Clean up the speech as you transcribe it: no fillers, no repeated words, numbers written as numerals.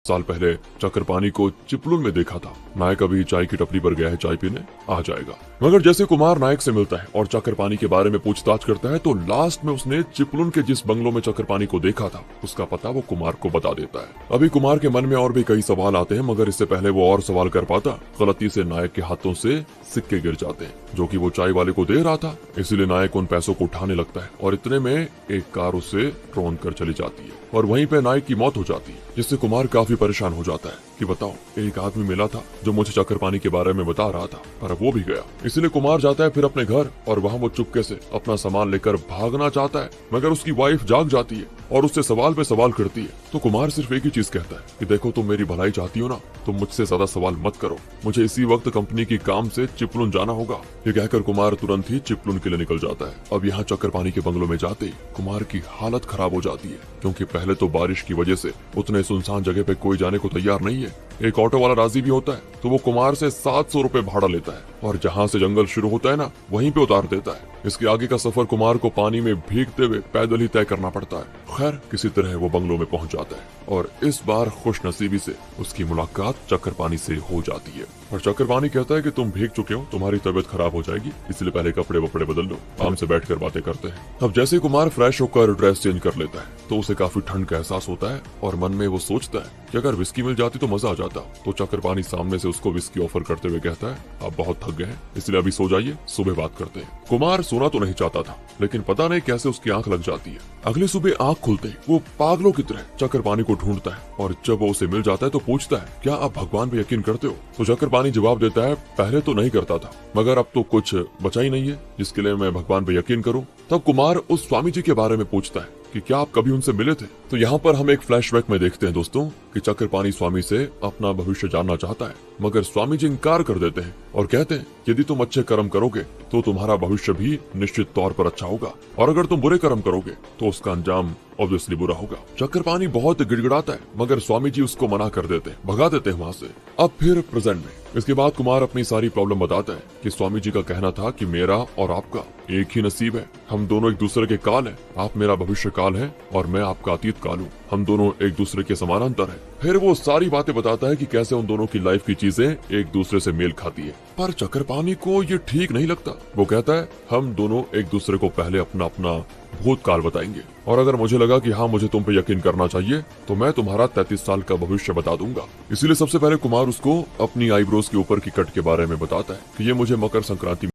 साल पहले चक्रपाणी को चिपलुन में देखा था। नायक अभी चाय की टपरी पर गया है, चाय पीने आ जाएगा। मगर जैसे कुमार नायक से मिलता है और चक्रपाणी के बारे में पूछताछ करता है तो लास्ट में उसने चिपलुन के जिस बंगलों में चक्रपाणी को देखा था उसका पता वो कुमार को बता देता है। अभी कुमार के मन में और भी कई सवाल आते हैं, मगर इससे पहले वो और सवाल कर पाता, गलती से नायक के हाथों से सिक्के गिर जाते हैं जो कि वो चाय वाले को दे रहा था। इसीलिए नायक उन पैसों को उठाने लगता है और इतने में एक कार उसे रौंद कर चली जाती है और वहीं पे नायक की मौत हो जाती है, जिससे कुमार काफी परेशान हो जाता है कि बताओ, एक आदमी मिला था जो मुझे चक्रपाणी के बारे में बता रहा था पर अब वो भी गया। इसलिए कुमार जाता है फिर अपने घर और वहाँ वो चुपके से अपना सामान लेकर भागना चाहता है, मगर उसकी वाइफ जाग जाती है और उससे सवाल पे सवाल करती है। तो कुमार सिर्फ एक ही चीज कहता है कि देखो, तुम मेरी भलाई चाहती हो ना, तो मुझसे ज्यादा सवाल मत करो, मुझे इसी वक्त कंपनी की काम से चिपलुन जाना होगा। ये कहकर कुमार तुरंत ही चिपलुन के लिए निकल जाता है। अब यहाँ चक्रपाणी के बंगलों में जाते ही कुमार की हालत खराब हो जाती है, क्योंकि पहले तो बारिश की वजह से उतने सुनसान जगह पे कोई जाने को तैयार नहीं है। एक ऑटो वाला राजी भी होता है तो वो कुमार से 700 रुपए भाड़ा लेता है और जहाँ से जंगल शुरू होता है ना, वहीं पे उतार देता है। इसके आगे का सफर कुमार को पानी में भीगते हुए पैदल ही तय करना पड़ता है। खैर, किसी तरह वो बंगलों में पहुंच जाता है और इस बार खुशनसीबी से उसकी मुलाकात चक्रपाणी से हो जाती है। और चक्रपाणी कहता है कि तुम भीग चुके हो, तुम्हारी तबीयत खराब हो जाएगी, इसलिए पहले कपड़े वपड़े बदल लो, आराम से बैठकर बातें करते हैं। अब जैसे कुमार फ्रेश होकर ड्रेस चेंज कर लेता है तो उसे काफी ठंड का एहसास होता है और मन में वो सोचता है कि अगर विस्की मिल जाती तो मजा आ जाता। तो चक्रपाणी सामने से उसको विस्की ऑफर करते हुए कहता है, आप बहुत थक गए हैं, इसलिए अभी सो जाइए, सुबह बात करते हैं। कुमार सोना तो नहीं चाहता था, लेकिन पता नहीं कैसे उसकी आंख लग जाती है। अगली सुबह आंख खुलते ही वो पागलों की तरह चक्रपाणी को ढूंढता है और जब वो उसे मिल जाता है तो पूछता है, क्या आप भगवान पे यकीन करते हो? तो चक्रपाणी जवाब देता है, पहले तो नहीं करता था, मगर अब तो कुछ बचा ही नहीं है जिसके लिए मैं भगवान पे यकीन करूं। तब कुमार उस स्वामी जी के बारे में पूछता है कि क्या आप कभी उनसे मिले थे? तो यहाँ पर हम एक फ्लैशबैक में देखते हैं दोस्तों कि चक्रपाणी स्वामी से अपना भविष्य जानना चाहता है, मगर स्वामी जी इनकार कर देते हैं और कहते हैं, यदि तुम अच्छे कर्म करोगे तो तुम्हारा भविष्य भी निश्चित तौर पर अच्छा होगा, और अगर तुम बुरे कर्म करोगे तो उसका अंजाम ऑब्वियसली बुरा होगा। चक्रपाणी बहुत गिड़गिड़ाता है, मगर स्वामी जी उसको मना कर देते हैं, भगा देते हैं वहाँ से। अब फिर प्रेजेंट में इसके बाद कुमार अपनी सारी प्रॉब्लम बताता है कि स्वामी जी का कहना था कि मेरा और आपका एक ही नसीब है, हम दोनों एक दूसरे के काल हैं, आप मेरा भविष्य काल है और मैं आपका अतीत काल हूँ, हम दोनों एक दूसरे के समानांतर हैं। फिर वो सारी बातें बताता है कि कैसे उन दोनों की लाइफ की चीजें एक दूसरे से मेल खाती है। पर चक्रपाणी को ये ठीक नहीं लगता। वो कहता है, हम दोनों एक दूसरे को पहले अपना अपना भूतकाल बताएंगे, और अगर मुझे लगा कि हाँ, मुझे तुम पे यकीन करना चाहिए तो मैं तुम्हारा 33 साल का भविष्य बता दूंगा। इसीलिए सबसे पहले कुमार उसको अपनी आईब्रोज के ऊपर की कट के बारे में बताता है कि ये मुझे मकर संक्रांति